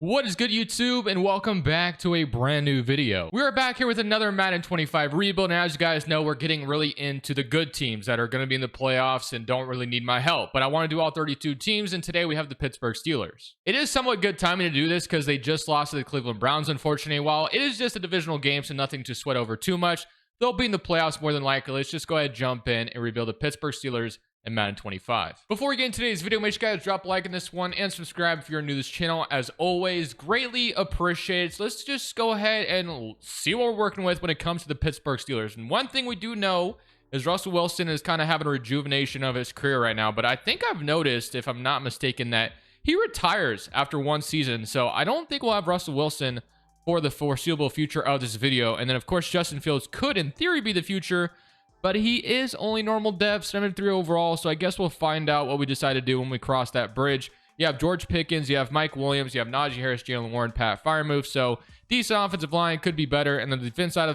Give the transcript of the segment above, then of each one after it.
What is good, YouTube, and welcome back to a brand new video. We are back here with another Madden 25 rebuild, and as you guys know, we're getting really into the good teams that are going to be in the playoffs and don't really need my help. But I want to do all 32 teams, and today we have the Pittsburgh Steelers. It is somewhat good timing to do this because they just lost to the Cleveland Browns, unfortunately. While it is just a divisional game, so nothing to sweat over too much, they'll be in the playoffs more than likely. Let's just go ahead, jump in, and rebuild the Pittsburgh Steelers and Madden 25. Before we get into today's video, make sure you guys drop a like in this one and subscribe if you're new to this channel. As always, greatly appreciated. So let's just go ahead and see what we're working with when it comes to the Pittsburgh Steelers. And one thing we do know is Russell Wilson is kind of having a rejuvenation of his career right now. But I think I've noticed, if I'm not mistaken, that he retires after one season. So I don't think we'll have Russell Wilson for the foreseeable future of this video. And then, of course, Justin Fields could, in theory, be the future. But he is only normal dev, 73 overall, so I guess we'll find out what we decide to do when we cross that bridge. You have George Pickens, you have Mike Williams, you have Najee Harris, Jalen Warren, Pat Freiermuth, so decent offensive line, could be better. And then the defensive side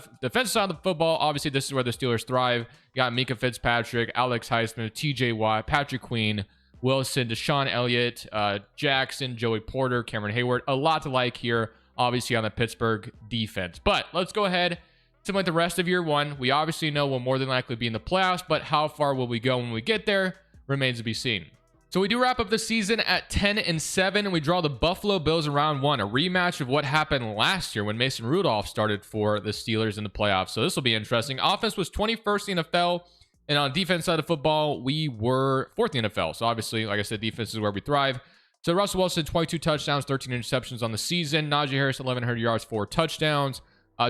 of the football, obviously this is where the Steelers thrive. You got Mika Fitzpatrick, Alex Highsmith, TJ Watt, Patrick Queen, Wilson, Deshaun Elliott, Jackson, Joey Porter, Cameron Hayward. A lot to like here, obviously, on the Pittsburgh defense. But let's go ahead. Similar to the rest of year one, we obviously know we'll more than likely be in the playoffs, but how far will we go when we get there remains to be seen. So we do wrap up the season at 10-7, and we draw the Buffalo Bills in round one, a rematch of what happened last year when Mason Rudolph started for the Steelers in the playoffs. So this will be interesting. Offense was 21st in the NFL, and on defense side of football, we were 4th in the NFL. So obviously, like I said, defense is where we thrive. So Russell Wilson, 22 touchdowns, 13 interceptions on the season. Najee Harris, 1,100 yards, 4 touchdowns.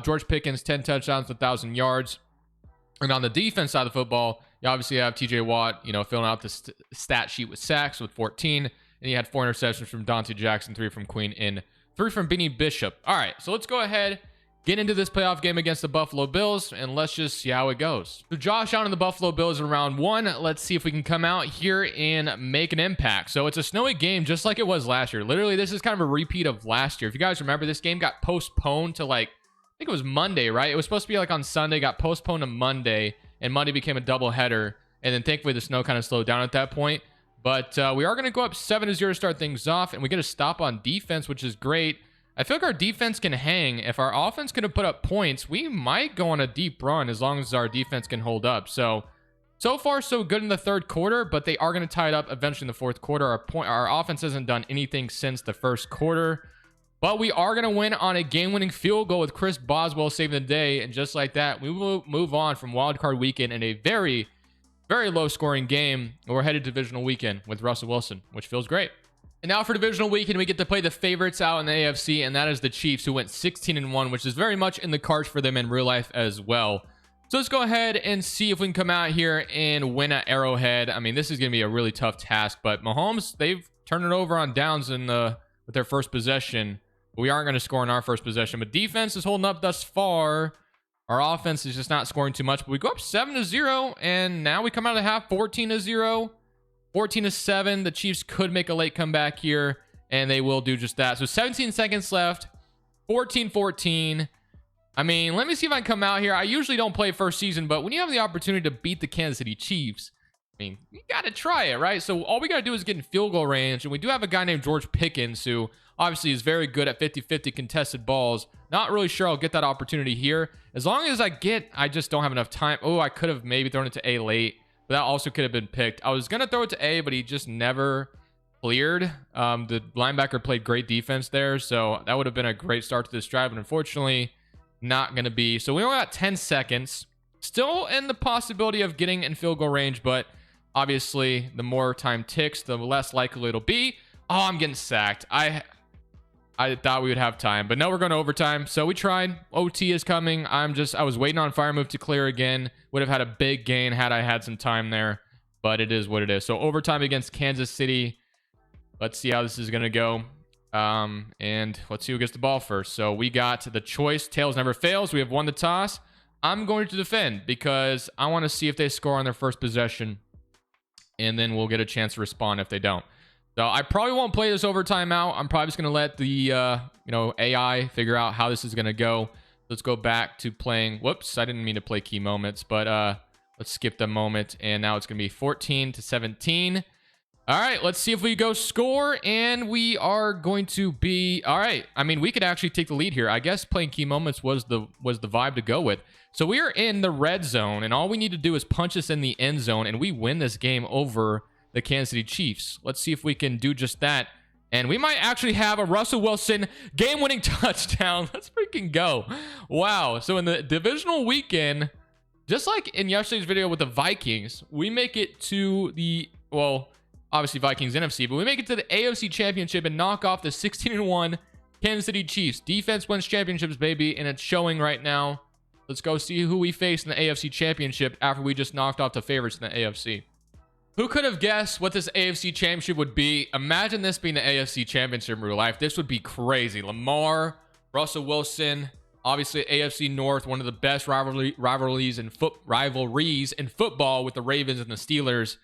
George Pickens, 10 touchdowns, 1,000 yards. And on the defense side of the football, you obviously have TJ Watt, filling out the stat sheet with sacks with 14. And you had 4 interceptions from Dante Jackson, 3 from Queen, and 3 from Benny Bishop. All right, so let's go ahead, get into this playoff game against the Buffalo Bills, and let's just see how it goes. So Josh Allen and the Buffalo Bills in round one. Let's see if we can come out here and make an impact. So it's a snowy game just like it was last year. Literally, this is kind of a repeat of last year. If you guys remember, this game got postponed to I think it was Monday, right? It was supposed to be on Sunday, got postponed to Monday, and Monday became a doubleheader. And then thankfully the snow kind of slowed down at that point. But we are going to go up 7-0 to start things off, and we get a stop on defense, which is great. I feel like our defense can hang. If our offense can put up points, we might go on a deep run as long as our defense can hold up. So far, so good in the third quarter, but they are going to tie it up eventually in the fourth quarter. Our offense hasn't done anything since the first quarter. But we are going to win on a game-winning field goal with Chris Boswell saving the day. And just like that, we will move on from wildcard weekend in a very, very low-scoring game. And we're headed to divisional weekend with Russell Wilson, which feels great. And now for divisional weekend, we get to play the favorites out in the AFC, and that is the Chiefs, who went 16-1, which is very much in the cards for them in real life as well. So let's go ahead and see if we can come out here and win at Arrowhead. I mean, this is going to be a really tough task, but Mahomes, they've turned it over on downs with their first possession. We aren't going to score in our first possession, but defense is holding up thus far. Our offense is just not scoring too much, but we go up 7-0, and now we come out of the half 14-0, 14-7. The Chiefs could make a late comeback here, and they will do just that. So 17 seconds left, 14-14. I mean, let me see if I can come out here. I usually don't play first season, but when you have the opportunity to beat the Kansas City Chiefs, I mean, you got to try it, right? So all we got to do is get in field goal range, and we do have a guy named George Pickens who obviously is very good at 50-50 contested balls. Not really sure I'll get that opportunity here. As long as I just don't have enough time. Oh, I could have maybe thrown it to A late, but that also could have been picked. I was going to throw it to A, but he just never cleared. The linebacker played great defense there, so that would have been a great start to this drive, but unfortunately, not going to be. So we only got 10 seconds. Still in the possibility of getting in field goal range, but obviously, the more time ticks, the less likely it'll be. Oh, I'm getting sacked. I thought we would have time, but no, we're going to overtime. So we tried. OT is coming. I was waiting on Freiermuth to clear again. Would have had a big gain had I had some time there, but it is what it is. So overtime against Kansas City. Let's see how this is going to go. And let's see who gets the ball first. So we got the choice. Tails never fails. We have won the toss. I'm going to defend because I want to see if they score on their first possession, and then we'll get a chance to respond if they don't. So I probably won't play this overtime out. I'm probably just going to let the AI figure out how this is going to go. Let's go back to playing. Whoops, I didn't mean to play key moments, but let's skip the moment. And now it's going to be 14-17. All right, let's see if we go score, and we are going to be all right. I mean, we could actually take the lead here. I guess playing key moments was the vibe to go with. So we are in the red zone, and all we need to do is punch us in the end zone, and we win this game over the Kansas City Chiefs. Let's see if we can do just that. And we might actually have a Russell Wilson game-winning touchdown. Let's freaking go. Wow. So in the divisional weekend, just like in yesterday's video with the Vikings, we make it to the, well, obviously Vikings NFC, but we make it to the AFC Championship and knock off the 16-1 Kansas City Chiefs. Defense wins championships, baby, and it's showing right now. Let's go see who we face in the AFC Championship after we just knocked off the favorites in the AFC. Who could have guessed what this AFC Championship would be? Imagine this being the AFC Championship in real life. This would be crazy. Lamar, Russell Wilson, obviously AFC North, one of the best rivalries in football with the Ravens and the Steelers.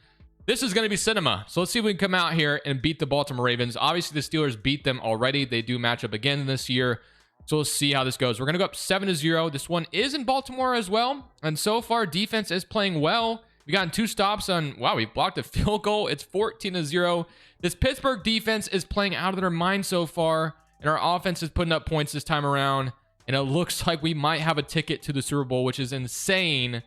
This is going to be cinema. So let's see if we can come out here and beat the Baltimore Ravens. Obviously, the Steelers beat them already. They do match up again this year. So we'll see how this goes. We're going to go up 7-0. This one is in Baltimore as well. And so far, defense is playing well. We got 2 stops on, wow, we blocked a field goal. It's 14-0. This Pittsburgh defense is playing out of their mind so far, and our offense is putting up points this time around, and it looks like we might have a ticket to the Super Bowl, which is insane.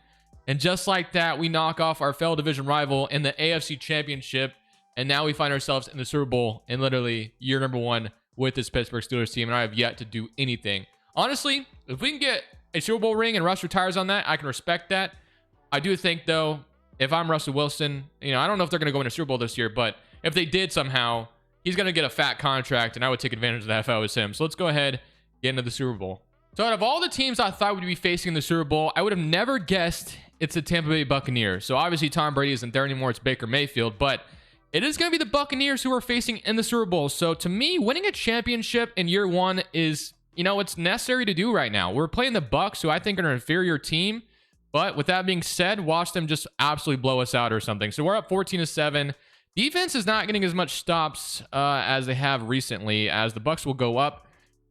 And just like that, we knock off our fellow division rival in the AFC Championship, and now we find ourselves in the Super Bowl in literally year number 1 with this Pittsburgh Steelers team, and I have yet to do anything. Honestly, if we can get a Super Bowl ring and Russ retires on that, I can respect that. I do think, though, if I'm Russell Wilson, you know, I don't know if they're going to go in a Super Bowl this year, but if they did somehow, he's going to get a fat contract, and I would take advantage of that if I was him. So let's go ahead, get into the Super Bowl. So out of all the teams I thought would be facing in the Super Bowl, I would have never guessed it's the Tampa Bay Buccaneers. So obviously Tom Brady isn't there anymore. It's Baker Mayfield, but it is going to be the Buccaneers who are facing in the Super Bowl. So to me, winning a championship in year 1 is, you know, it's necessary to do right now. We're playing the Bucs, who I think are an inferior team. But with that being said, watch them just absolutely blow us out or something. So we're up 14-7. Defense is not getting as much stops as they have recently, as the Bucs will go up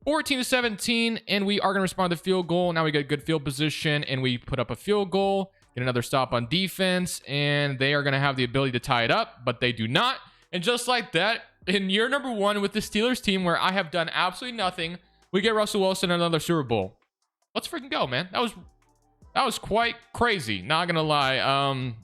14-17, and we are going to respond to the field goal. Now we get good field position, and we put up a field goal, get another stop on defense, and they are going to have the ability to tie it up, but they do not. And just like that, in year number 1 with the Steelers team, where I have done absolutely nothing, we get Russell Wilson another Super Bowl. Let's freaking go, man. That was quite crazy, not gonna lie.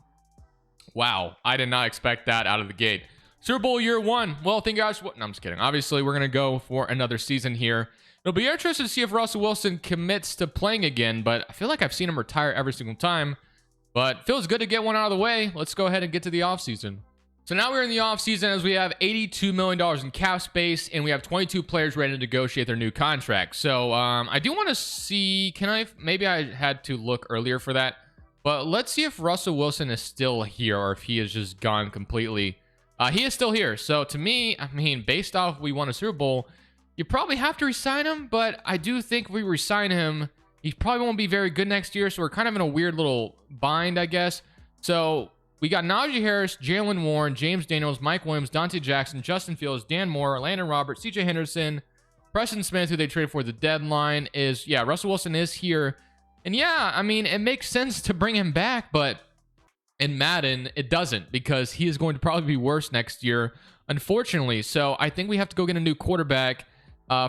Wow, I did not expect that out of the gate. Super Bowl year 1. Well, thank you guys. No, I'm just kidding. Obviously, we're gonna go for another season here. It'll be interesting to see if Russell Wilson commits to playing again, but I feel like I've seen him retire every single time. But feels good to get one out of the way. Let's go ahead and get to the offseason. So now we're in the offseason as we have $82 million in cap space, and we have 22 players ready to negotiate their new contract. So I do want to see, maybe I had to look earlier for that, but let's see if Russell Wilson is still here or if he has just gone completely. He is still here. So to me, I mean, based off we won a Super Bowl, you probably have to resign him, but I do think if we resign him, he probably won't be very good next year. So we're kind of in a weird little bind, I guess. So we got Najee Harris, Jalen Warren, James Daniels, Mike Williams, Dante Jackson, Justin Fields, Dan Moore, Landon Roberts, CJ Henderson, Preston Smith, who they traded for the deadline. Russell Wilson is here. And yeah, I mean, it makes sense to bring him back, but in Madden, it doesn't, because he is going to probably be worse next year, unfortunately. So I think we have to go get a new quarterback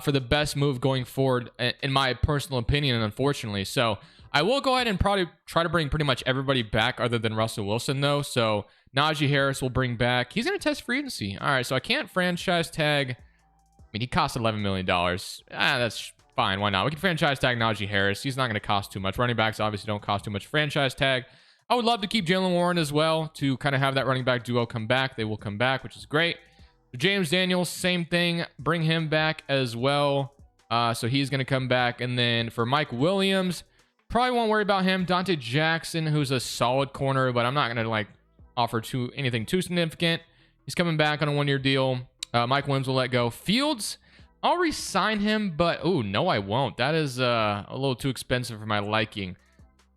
for the best move going forward, in my personal opinion, unfortunately. So I will go ahead and probably try to bring pretty much everybody back other than Russell Wilson, though. So Najee Harris will bring back. He's going to test free agency. All right, so I can't franchise tag. I mean, he cost $11 million. That's fine. Why not? We can franchise tag Najee Harris. He's not going to cost too much. Running backs obviously don't cost too much franchise tag. I would love to keep Jalen Warren as well to kind of have that running back duo come back. They will come back, which is great. James Daniels, same thing. Bring him back as well. So he's going to come back. And then for Mike Williams, probably won't worry about him. Dante Jackson, who's a solid corner, but I'm not going to offer anything too significant. He's coming back on a 1-year deal. Mike Williams will let go. Fields, I'll re-sign him, but oh no, I won't. That is a little too expensive for my liking.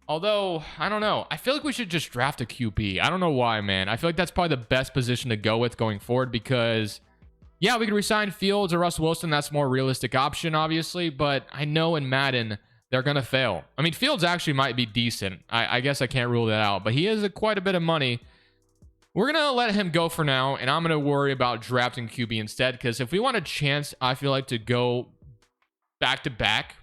Although, I don't know. I feel like we should just draft a QB. I don't know why, man. I feel like that's probably the best position to go with going forward because, yeah, we could re-sign Fields or Russell Wilson. That's a more realistic option, obviously. But I know in Madden, they're going to fail. I mean, Fields actually might be decent. I guess I can't rule that out. But he is quite a bit of money. we're going to let him go for now, and I'm going to worry about drafting QB instead, because if we want a chance, I feel like, to go back-to-back,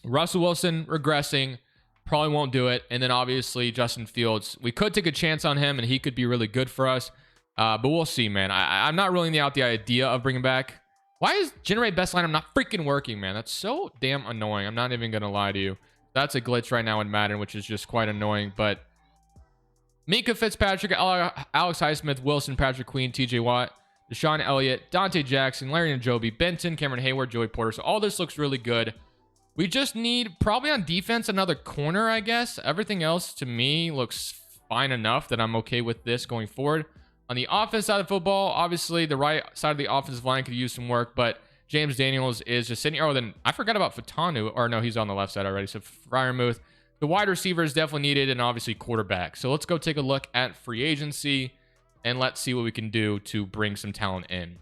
Russell Wilson regressing, probably won't do it. And then obviously Justin Fields, we could take a chance on him and he could be really good for us. But we'll see, man. I'm not ruling out the idea of bringing back. Why is generate best lineup not freaking working, man? That's so damn annoying. I'm not even going to lie to you. That's a glitch right now in Madden, which is just quite annoying. But Minka Fitzpatrick, Alex Highsmith, Wilson, Patrick Queen, TJ Watt, Deshaun Elliott, Dante Jackson, Larry Njobi, Benton, Cameron Hayward, Joey Porter. So all this looks really good. We just need, probably on defense, another corner, I guess. Everything else, to me, looks fine enough that I'm okay with this going forward. On the offense side of football, obviously, the right side of the offensive line could use some work, but James Daniels is just sitting here. Oh, then I forgot about Fatanu. Or no, he's on the left side already. So Freiermuth. The wide receiver is definitely needed, and obviously quarterback. So let's go take a look at free agency, and let's see what we can do to bring some talent in.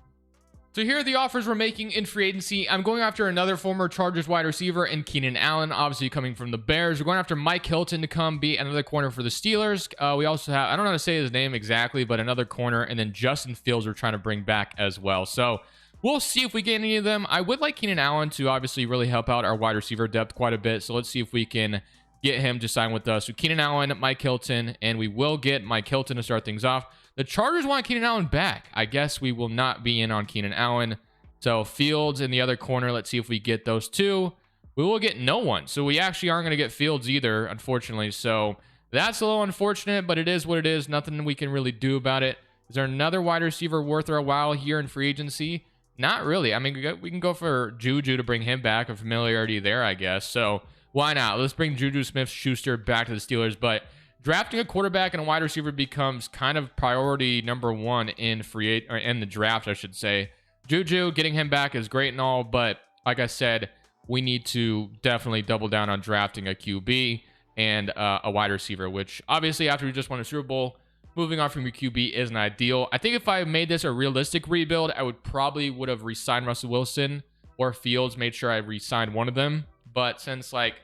So here are the offers we're making in free agency. I'm going after another former Chargers wide receiver in Keenan Allen, obviously coming from the Bears. We're going after Mike Hilton to come be another corner for the Steelers. We also have, I don't know how to say his name exactly, but another corner. And then Justin Fields we're trying to bring back as well. So we'll see if we get any of them. I would like Keenan Allen to obviously really help out our wide receiver depth quite a bit. So let's see if we can get him to sign with us. So Keenan Allen, Mike Hilton, and we will get Mike Hilton to start things off. The Chargers want Keenan Allen back. I guess we will not be in on Keenan Allen. So Fields in the other corner. Let's see if we get those two. We will get no one. So we actually aren't going to get Fields either, unfortunately. So that's a little unfortunate, but it is what it is. Nothing we can really do about it. Is there another wide receiver worth our while here in free agency? Not really. I mean, we can go for Juju to bring him back. A familiarity there, I guess. So why not? Let's bring Juju Smith-Schuster back to the Steelers. But drafting a quarterback and a wide receiver becomes kind of priority number one in in the draft, I should say. Juju, getting him back is great and all, but like I said, we need to definitely double down on drafting a QB and a wide receiver, which obviously after we just won a Super Bowl, moving on from your QB isn't ideal. I think if I made this a realistic rebuild, I would have re-signed Russell Wilson or Fields, made sure I re-signed one of them. But since like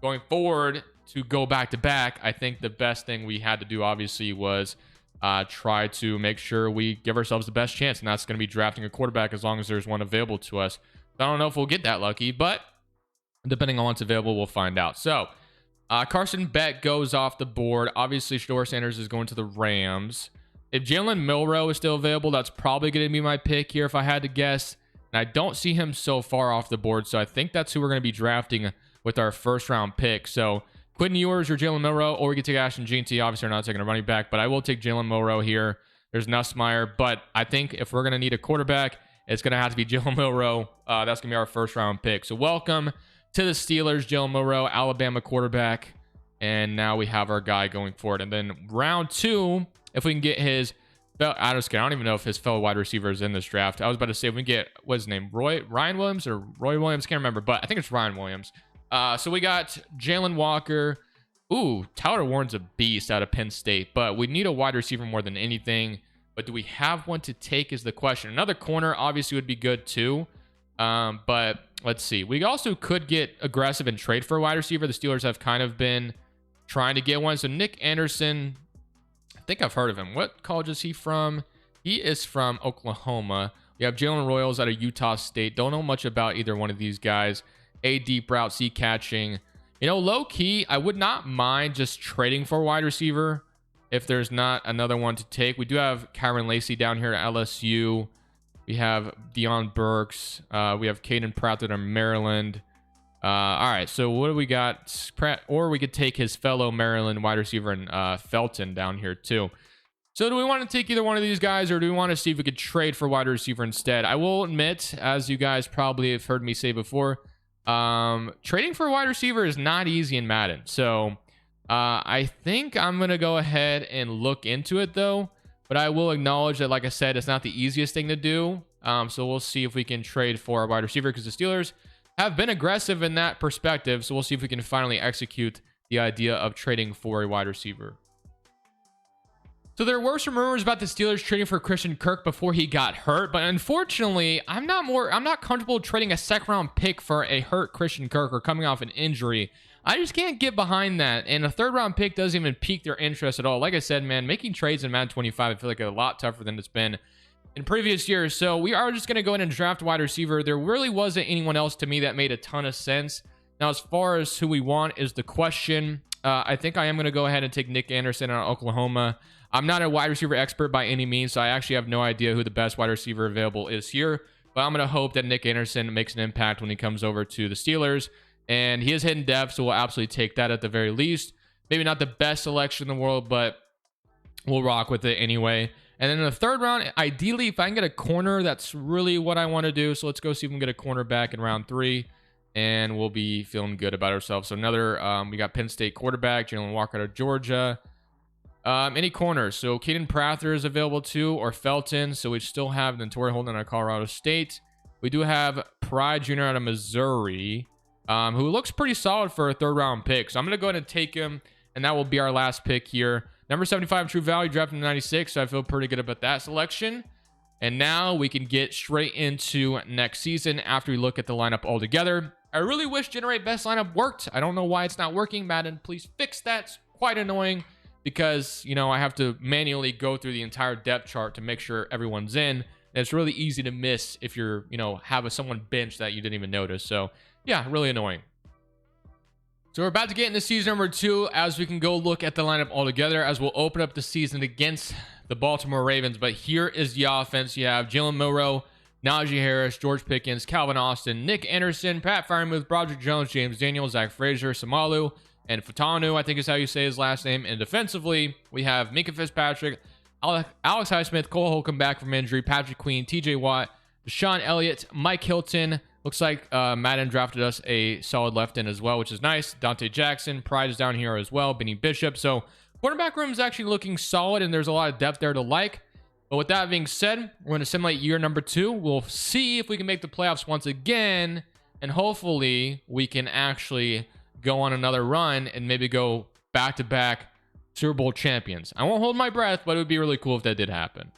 going forward to go back to back, I think the best thing we had to do obviously was try to make sure we give ourselves the best chance, and that's going to be drafting a quarterback as long as there's one available to us. I don't know if we'll get that lucky, but depending on what's available, we'll find out. So Carson Beck goes off the board. Obviously, Shador Sanders is going to the Rams. If Jalen Milroe is still available, that's probably going to be my pick here if I had to guess. And I don't see him so far off the board, so I think that's who we're going to be drafting with our first round pick. So Quentin Ewers or Jalen Milroe, or we could take Ashton Jeanty. Obviously, we're not taking a running back, but I will take Jalen Milroe here. There's Nussmeier, but I think if we're going to need a quarterback, it's going to have to be Jalen Milroe. That's going to be our first round pick. So welcome to the Steelers, Jalen Milroe, Alabama quarterback. And now we have our guy going forward. And then round two, if we can get his, I don't even know if his fellow wide receiver is in this draft. I was about to say, if we can get, what's his name? Ryan Williams or Roy Williams? Can't remember, but I think it's Ryan Williams. So we got Jalen Walker. Ooh, Tyler Warren's a beast out of Penn State, but we need a wide receiver more than anything. But do we have one to take is the question. Another corner obviously would be good too. But let's see. We also could get aggressive and trade for a wide receiver. The Steelers have kind of been trying to get one. So Nick Anderson, I think I've heard of him. What college is he from? He is from Oklahoma. We have Jalen Royals out of Utah State. Don't know much about either one of these guys. A deep route, C catching. You know, low key, I would not mind just trading for a wide receiver if there's not another one to take. We do have Kyron Lacey down here at LSU. We have Deion Burks. We have Caden Pratt at Maryland. All right, so what do we got? Pratt, or we could take his fellow Maryland wide receiver and Felton down here too. So do we want to take either one of these guys, or do we want to see if we could trade for wide receiver instead? I will admit, as you guys probably have heard me say before, trading for a wide receiver is not easy in Madden. So I think I'm going to go ahead and look into it though. But I will acknowledge that, like I said, it's not the easiest thing to do. So we'll see if we can trade for a wide receiver, because the Steelers have been aggressive in that perspective. So we'll see if we can finally execute the idea of trading for a wide receiver. So there were some rumors about the Steelers trading for Christian Kirk before he got hurt, but unfortunately, I'm not comfortable trading a second round pick for a hurt Christian Kirk or coming off an injury. I just can't get behind that, and a third round pick doesn't even pique their interest at all. Like I said, man, making trades in Madden 25, I feel like a lot tougher than it's been in previous years. So we are just going to go in and draft a wide receiver. There really wasn't anyone else to me that made a ton of sense. Now, as far as who we want is the question. I think I am going to go ahead and take Nick Anderson out of Oklahoma. I'm not a wide receiver expert by any means, so I actually have no idea who the best wide receiver available is here. But I'm going to hope that Nick Anderson makes an impact when he comes over to the Steelers. And he is hitting depth, so we'll absolutely take that at the very least. Maybe not the best selection in the world, but we'll rock with it anyway. And then in the third round, ideally, if I can get a corner, that's really what I want to do. So let's go see if we can get a cornerback in round 3. And we'll be feeling good about ourselves. So another, we got Penn State quarterback, Jalen Walker out of Georgia. Any corners. So Caden Prather is available too, or Felton. So we still have Torrey Holden out of Colorado State. We do have Pride Jr. out of Missouri, who looks pretty solid for a third round pick. So I'm going to go ahead and take him, and that will be our last pick here. Number 75 true value, drafted in 96. So I feel pretty good about that selection. And now we can get straight into next season after we look at the lineup all together. I really wish Generate Best Lineup worked. I don't know why it's not working, Madden. Please fix that. It's quite annoying because, you know, I have to manually go through the entire depth chart to make sure everyone's in. And it's really easy to miss if you're, you know, have someone bench that you didn't even notice. So, yeah, really annoying. So we're about to get into season number 2 as we can go look at the lineup all together as we'll open up the season against the Baltimore Ravens. But here is the offense. You have Jalen Milroe, Najee Harris, George Pickens, Calvin Austin, Nick Anderson, Pat Freiermuth, Broderick Jones, James Daniels, Zach Frazier, Samalu, and Fatanu, I think is how you say his last name. And defensively, we have Minka Fitzpatrick, Alex Highsmith, Cole Holcomb back from injury, Patrick Queen, TJ Watt, Deshaun Elliott, Mike Hilton. Looks like Madden drafted us a solid left end as well, which is nice. Dante Jackson, Pride is down here as well, Benny Bishop. So quarterback room is actually looking solid, and there's a lot of depth there to like. But with that being said, we're going to simulate year number 2. We'll see if we can make the playoffs once again, and hopefully we can actually go on another run and maybe go back-to-back Super Bowl champions. I won't hold my breath, but it would be really cool if that did happen.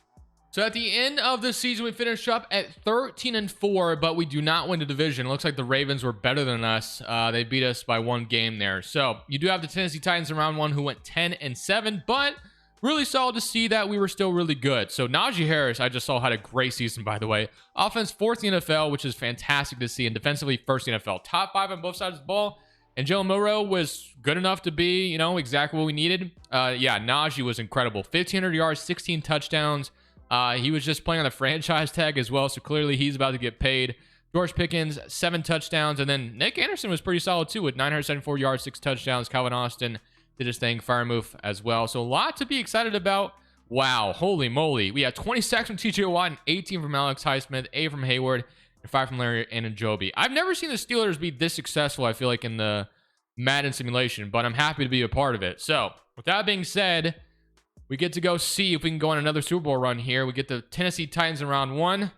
So at the end of the season, we finished up at 13-4, but we do not win the division. It looks like the Ravens were better than us. They beat us by 1 game there. So you do have the Tennessee Titans in round 1 who went 10-7, but really solid to see that we were still really good. So Najee Harris, I just saw, had a great season, by the way. Offense, 4th in the NFL, which is fantastic to see. And defensively, 1st in the NFL. Top 5 on both sides of the ball. And Jalen Milroe was good enough to be, you know, exactly what we needed. Yeah, Najee was incredible. 1,500 yards, 16 touchdowns. He was just playing on the franchise tag as well. So clearly he's about to get paid. George Pickens, 7 touchdowns. And then Nick Anderson was pretty solid too with 974 yards, 6 touchdowns. Calvin Austin did his thing, Freiermuth as well. So a lot to be excited about. Wow, holy moly. We had 20 sacks from TJ Watt and 18 from Alex Highsmith, 8 from Hayward, and 5 from Larry Anunjobi. I've never seen the Steelers be this successful, I feel like, in the Madden simulation, but I'm happy to be a part of it. So with that being said, we get to go see if we can go on another Super Bowl run here. We get the Tennessee Titans in round 1.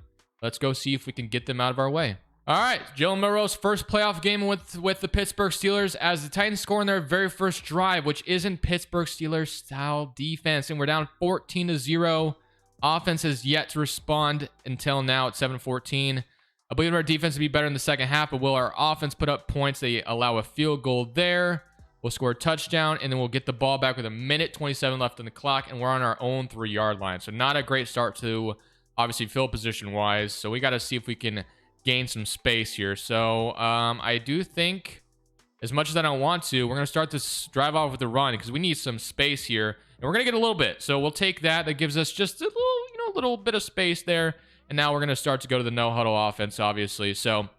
Let's go see if we can get them out of our way. All right, Jalen Milroe's first playoff game with the Pittsburgh Steelers as the Titans score in their very first drive, which isn't Pittsburgh Steelers style defense, and we're down 14-0. Offense has yet to respond until now at 7-14. I believe our defense will be better in the second half, but will our offense put up points? They allow a field goal there. We'll score a touchdown, and then we'll get the ball back with 1:27 left on the clock, and we're on our own 3-yard line. So not a great start to, obviously, field position-wise. So we got to see if we can gain some space here. So I do think, as much as I don't want to, we're going to start this drive off with a run because we need some space here. And we're going to get a little bit. So we'll take that. That gives us just a little, little bit of space there. And now we're going to start to go to the no-huddle offense, obviously. So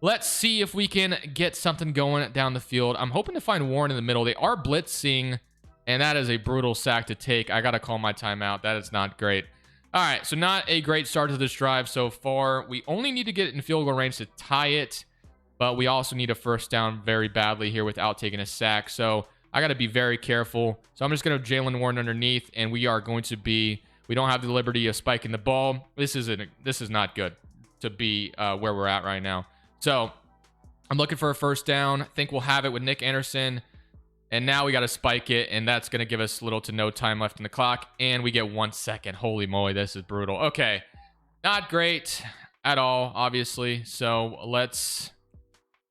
let's see if we can get something going down the field. I'm hoping to find Warren in the middle. They are blitzing, and that is a brutal sack to take. I got to call my timeout. That is not great. All right, so not a great start to this drive so far. We only need to get in field goal range to tie it, but we also need a first down very badly here without taking a sack. So I got to be very careful. So I'm just going to Jalen Warren underneath, and we are going to be, we don't have the liberty of spiking the ball. This is not good to be where we're at right now. So I'm looking for a first down. I think we'll have it with Nick Anderson. And now we got to spike it, and that's going to give us little to no time left in the clock. And we get 1 second. Holy moly, this is brutal. Okay, not great at all, obviously. So let's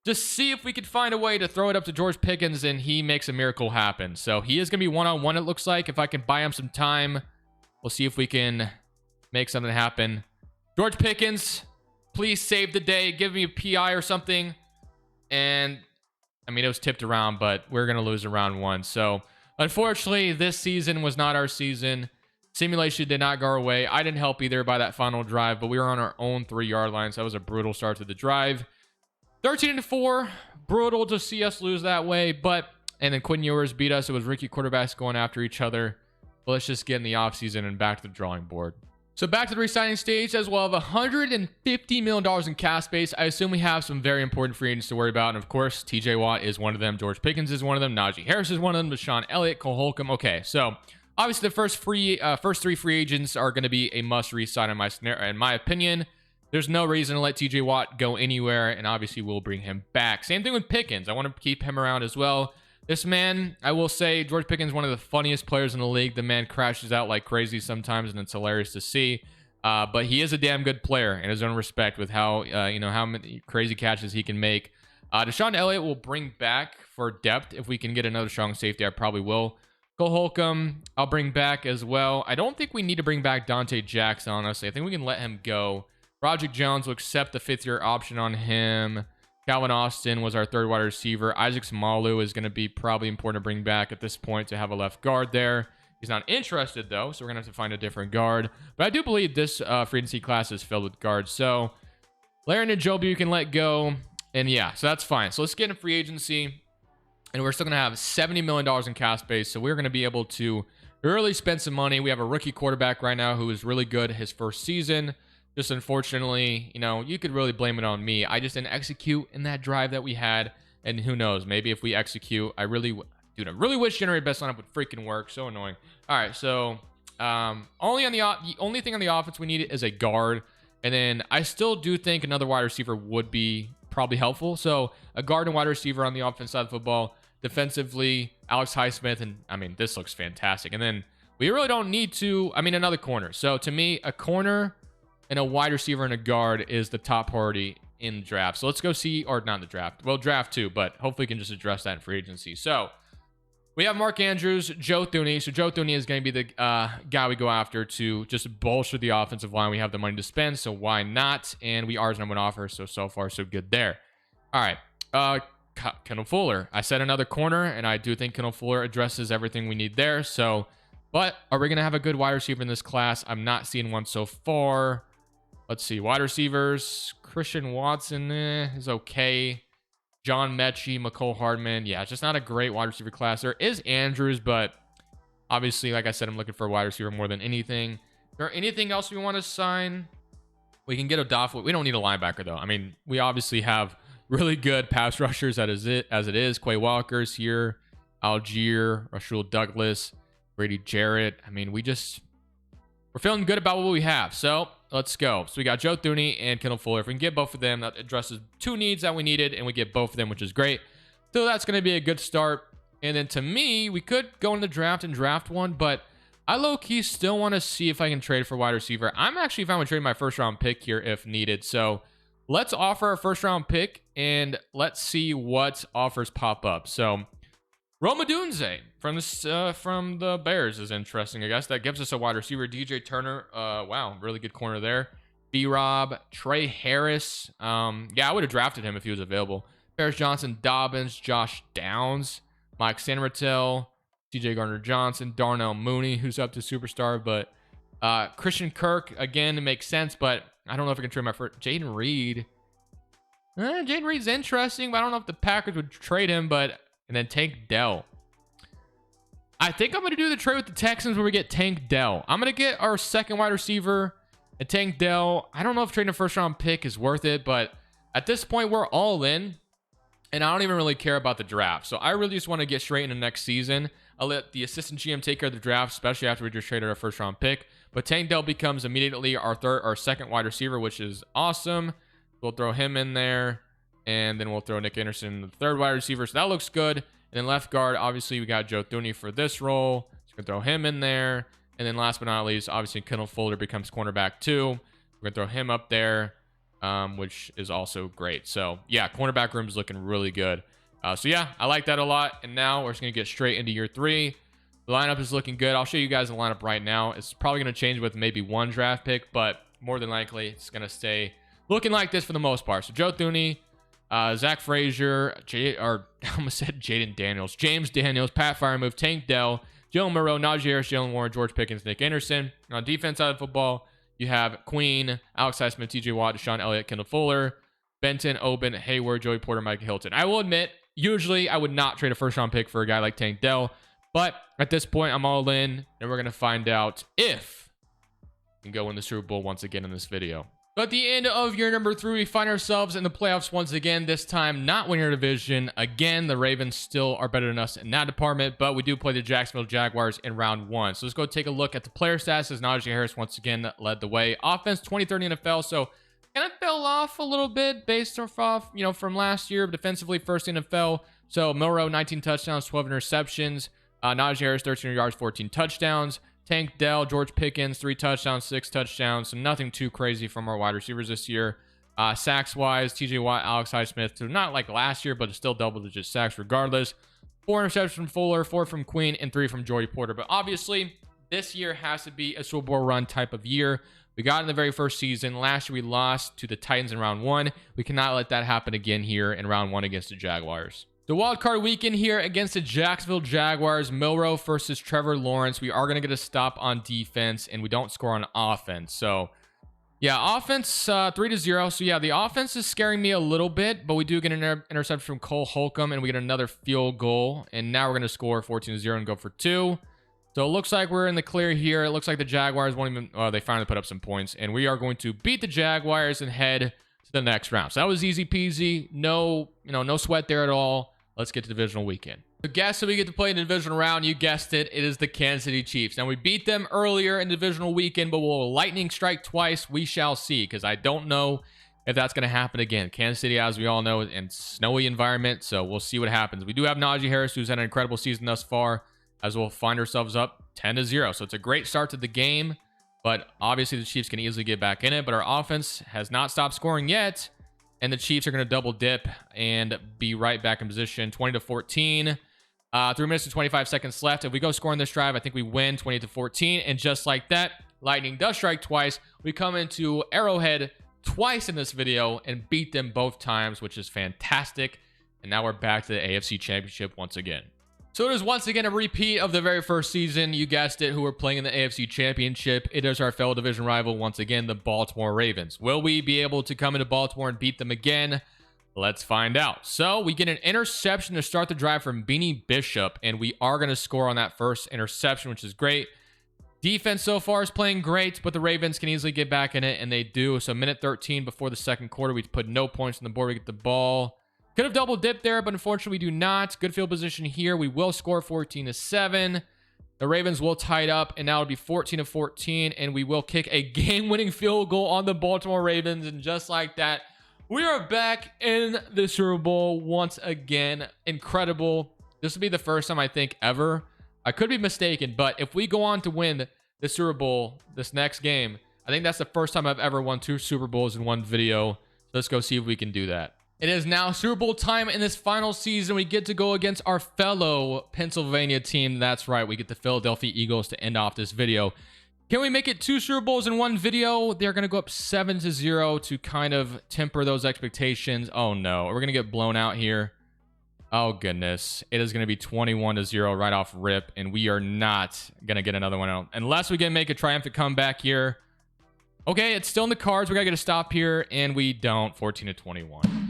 just see if we could find a way to throw it up to George Pickens, and he makes a miracle happen. So he is going to be one-on-one, it looks like. If I can buy him some time, we'll see if we can make something happen. George Pickens, please save the day. Give me a PI or something. And I mean, it was tipped around, but we're going to lose in round 1. So, unfortunately, this season was not our season. Simulation did not go our way. I didn't help either by that final drive, but we were on our own 3-yard line, so that was a brutal start to the drive. 13-4. Brutal to see us lose that way, but... And then Quinn Ewers beat us. It was rookie quarterbacks going after each other. But let's just get in the offseason and back to the drawing board. So back to the re-signing stage, as well, of $150 million in cap space. I assume we have some very important free agents to worry about. And of course, TJ Watt is one of them. George Pickens is one of them. Najee Harris is one of them. Deshaun Elliott, Cole Holcomb. Okay, so obviously the first 3 free agents are going to be a must re-sign in my opinion. There's no reason to let TJ Watt go anywhere, and obviously we'll bring him back. Same thing with Pickens. I want to keep him around as well. This man, I will say, George Pickens is one of the funniest players in the league. The man crashes out like crazy sometimes, and it's hilarious to see. But he is a damn good player in his own respect with how, how many crazy catches he can make. Deshaun Elliott will bring back for depth. If we can get another strong safety, I probably will. Cole Holcomb, I'll bring back as well. I don't think we need to bring back Dante Jackson, honestly. I think we can let him go. Roderick Jones will accept the 5th-year option on him. Calvin Austin was our 3rd wide receiver. Isaac Samalu is going to be probably important to bring back at this point to have a left guard there. He's not interested, though, so we're going to have to find a different guard. But I do believe this free agency class is filled with guards. So Larry and Joby you can let go. And yeah, so that's fine. So let's get in free agency. And we're still going to have $70 million in cap space. So we're going to be able to really spend some money. We have a rookie quarterback right now who is really good his first season. Just unfortunately, you could really blame it on me. I just didn't execute in that drive that we had. And who knows, maybe if we execute, I really wish generate best lineup would freaking work. So annoying. All right, so the only thing on the offense we need is a guard. And then I still do think another wide receiver would be probably helpful. So a guard and wide receiver on the offense side of the football. Defensively, Alex Highsmith. And I mean, this looks fantastic. And then we really don't need to, another corner. So to me, a corner and a wide receiver and a guard is the top priority in the draft. So let's go see, or not in the draft. Well, draft too, but hopefully we can just address that in free agency. So we have Mark Andrews, Joe Thuney. So Joe Thuney is going to be the guy we go after to just bolster the offensive line. We have the money to spend, so why not? And we are his number one offer, so far so good there. All right, Kendall Fuller. I said another corner, and I do think Kendall Fuller addresses everything we need there. So, but are we going to have a good wide receiver in this class? I'm not seeing one so far. Let's see. Wide receivers. Christian Watson is okay. John Mechie, McCole Hardman. Yeah, it's just not a great wide receiver class. There is Andrews, but obviously, like I said, I'm looking for a wide receiver more than anything. Is there anything else we want to sign? We can get Odafe. We don't need a linebacker, though. I mean, we obviously have really good pass rushers as it is. Quay Walker's here. Algier, Rasul Douglas, Brady Jarrett. I mean, we're feeling good about what we have. So let's go. So we got Joe Thuney and Kendall Fuller. If we can get both of them, that addresses 2 needs that we needed, and we get both of them, which is great. So that's going to be a good start. And then to me, we could go in the draft and draft one, but I low-key still want to see if I can trade for wide receiver. I'm actually fine with trading my first-round pick here if needed. So let's offer a first-round pick, and let's see what offers pop up. So Rome Odunze from the Bears is interesting, I guess. That gives us a wide receiver. DJ Turner, wow, really good corner there. B-Rob, Trey Harris. Yeah, I would have drafted him if he was available. Paris Johnson, Dobbins, Josh Downs, Mike Sandertel, TJ Gardner-Johnson, Darnell Mooney, who's up to superstar. But Christian Kirk, again, it makes sense, but I don't know if I can trade my first. Jaden Reed. Jaden Reed's interesting, but I don't know if the Packers would trade him, but... And then Tank Dell. I think I'm going to do the trade with the Texans where we get Tank Dell. I'm going to get our second wide receiver and Tank Dell. I don't know if trading a first-round pick is worth it, but at this point, we're all in. And I don't even really care about the draft. So I really just want to get straight into next season. I'll let the assistant GM take care of the draft, especially after we just traded our first-round pick. But Tank Dell becomes immediately our second wide receiver, which is awesome. We'll throw him in there. And then we'll throw Nick Anderson, the third wide receiver. So that looks good. And then left guard, obviously, we got Joe Thuney for this role. So we're going to throw him in there. And then last but not least, obviously, Kendall Fuller becomes cornerback 2. We're going to throw him up there, which is also great. So, yeah, cornerback room is looking really good. So, yeah, I like that a lot. And now we're just going to get straight into year 3. The lineup is looking good. I'll show you guys the lineup right now. It's probably going to change with maybe 1 draft pick, but more than likely, it's going to stay looking like this for the most part. So, Joe Thuney, Zach Frazier, I almost said Jaden Daniels, James Daniels, Pat Firemove, Tank Dell, Jalen Moreau, Najee Harris, Jalen Warren, George Pickens, Nick Anderson. And on defense side of football, you have Queen, Alex Highsmith, TJ Watt, Deshaun Elliott, Kendall Fuller, Benton, Oben, Hayward, Joey Porter, Micah Hilton. I will admit, usually I would not trade a first-round pick for a guy like Tank Dell, but at this point, I'm all in, and we're going to find out if we can go win the Super Bowl once again in this video. So at the end of year number 3, we find ourselves in the playoffs once again, this time not winning our division. Again, the Ravens still are better than us in that department, but we do play the Jacksonville Jaguars in round 1. So let's go take a look at the player stats as Najee Harris once again led the way. Offense, 23rd in the NFL, so kind of fell off a little bit based off, from last year. But defensively, first in the NFL. So Milrow, 19 touchdowns, 12 interceptions. Najee Harris, 13 yards, 14 touchdowns. Tank Dell, George Pickens, 3 touchdowns, 6 touchdowns. So nothing too crazy from our wide receivers this year. Sacks-wise, TJ Watt, Alex Highsmith. So not like last year, but it's still double-digit sacks regardless. 4 interceptions from Fuller, 4 from Queen, and 3 from Joey Porter. But obviously, this year has to be a Super Bowl run type of year. We got in the very first season. Last year, we lost to the Titans in round 1. We cannot let that happen again here in round 1 against the Jaguars. The wild card weekend here against the Jacksonville Jaguars, Milrow versus Trevor Lawrence. We are going to get a stop on defense, and we don't score on offense. So, yeah, offense 3-0. So, yeah, the offense is scaring me a little bit, but we do get an interception from Cole Holcomb, and we get another field goal. And now we're going to score 14-0 and go for 2. So, it looks like we're in the clear here. It looks like the Jaguars won't even... Oh, they finally put up some points. And we are going to beat the Jaguars and head to the next round. So, that was easy peasy. No sweat there at all. Let's get to divisional weekend. So guess who we get to play in the divisional round? You guessed it. It is the Kansas City Chiefs. Now, we beat them earlier in divisional weekend, but will lightning strike twice? We shall see, because I don't know if that's going to happen again. Kansas City, as we all know, in snowy environment, so we'll see what happens. We do have Najee Harris, who's had an incredible season thus far, as we'll find ourselves up 10-0. So it's a great start to the game, but obviously the Chiefs can easily get back in it, but our offense has not stopped scoring yet. And the Chiefs are going to double dip and be right back in position. 20-14. 3 minutes and 25 seconds left. If we go score in this drive, I think we win 20-14. And just like that, lightning does strike twice. We come into Arrowhead twice in this video and beat them both times, which is fantastic. And now we're back to the AFC Championship once again. So it is once again a repeat of the very first season. You guessed it, who were playing in the AFC Championship. It is our fellow division rival once again, the Baltimore Ravens. Will we be able to come into Baltimore and beat them again? Let's find out. So we get an interception to start the drive from Beanie Bishop, and we are going to score on that first interception, which is great. Defense so far is playing great, but the Ravens can easily get back in it, and they do. So minute 13 before the second quarter, we put no points on the board. We get the ball. Could have double dipped there, but unfortunately we do not. Good field position here. We will score 14-7. The Ravens will tie it up, and now it'll be 14-14, and we will kick a game-winning field goal on the Baltimore Ravens. And just like that, we are back in the Super Bowl once again. Incredible. This will be the first time, I think, ever. I could be mistaken, but if we go on to win the Super Bowl this next game, I think that's the first time I've ever won 2 Super Bowls in one video. Let's go see if we can do that. It is now Super Bowl time in this final season. We get to go against our fellow Pennsylvania team. That's right. We get the Philadelphia Eagles to end off this video. Can we make it 2 Super Bowls in one video? They're going to go up 7-0 to kind of temper those expectations. Oh, no. We're going to get blown out here. Oh, goodness. It is going to be 21-0 right off rip, and we are not going to get another one out unless we can make a triumphant comeback here. Okay, it's still in the cards. We got to get a stop here, and we don't. 14-21.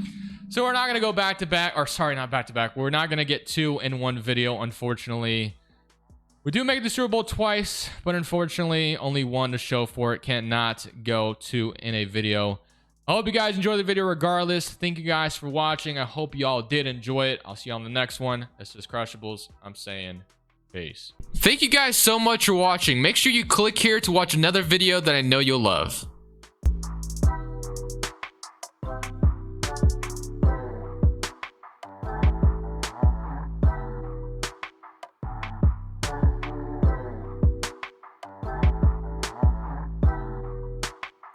So we're not going to go back-to-back, or sorry, not back-to-back. We're not going to get 2 in one video, unfortunately. We do make the Super Bowl twice, but unfortunately, only 1 to show for it. Cannot go 2 in a video. I hope you guys enjoyed the video regardless. Thank you guys for watching. I hope you all did enjoy it. I'll see you on the next one. This is Crushables. I'm saying peace. Thank you guys so much for watching. Make sure you click here to watch another video that I know you'll love.